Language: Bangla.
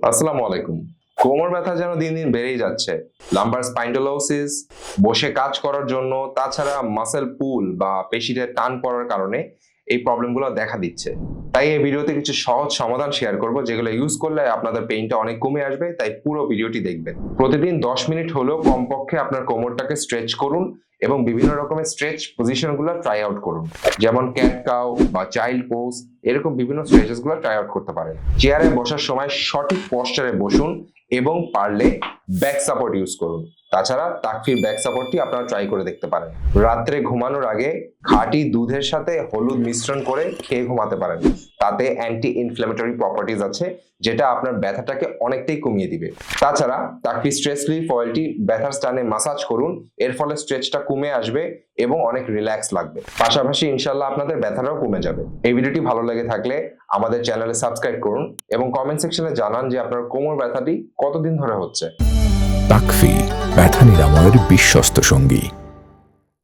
আসসালামু আলাইকুম। কোমর ব্যথা যেন দিন দিন বেড়েই যাচ্ছে। লাম্বার স্পাইন্ডোলোসিস, বসে কাজ করার জন্য, তাছাড়া মাসেল পুল বা পেশিতে টান পড়ার কারণে এই প্রবলেমগুলো দেখা দিচ্ছে। তাই এই ভিডিওতে কিছু সহজ সমাধান শেয়ার করব যেগুলো ইউজ করলে আপনাদের পেইনটা অনেক কমে আসবে, তাই পুরো ভিডিওটি দেখবেন। প্রতিদিন 10 মিনিট হলেও কমপক্ষে আপনার কোমরটাকে স্ট্রেচ করুন এবং বিভিন্ন রকমের স্ট্রেচ পজিশনগুলো ট্রাই আউট করুন। যেমন ক্যাট কাউ বা চাইল্ড পোজ, এরকম বিভিন্ন স্ট্রেচেসগুলো ট্রাই আউট করতে পারেন। চেয়ারে বসার সময় সঠিক পশ্চারে বসুন এবং পারলে ব্যাক সাপোর্ট ইউজ করুন। তাছাড়া তাকফির ব্যাক সাপোর্টটি আপনারা ট্রাই করে দেখতে পারেন। রাত্রে ঘুমানোর আগে খাঁটি দুধের সাথে হলুদ মিশ্রণ করে খেয়ে ঘুমাতে পারেন। তাতে অ্যান্টি ইনফ্ল্যামেটরি প্রপার্টিজ আছে, যেটা আপনার ব্যথাটাকে অনেকটাই কমিয়ে দিবে। তাছাড়া তাকফি স্ট্রেস রিলিফ অয়েলটি ব্যথার স্থানে মাসাজ করুন, এর ফলে স্ট্রেচটা কমে আসবে এবং অনেক রিল্যাক্স লাগবে। পাশাপাশি ইনশাল্লাহ আপনাদের ব্যথাটাও কমে যাবে। এই ভিডিওটি ভালো লেগে থাকলে আমাদের চ্যানেলে সাবস্ক্রাইব করুন এবং কমেন্ট সেকশনে জানান যে আপনার কোমর ব্যথাটি কতদিন ধরে হচ্ছে। তাকফি, ব্যথা নিরাময়ের বিশ্বস্ত সঙ্গী।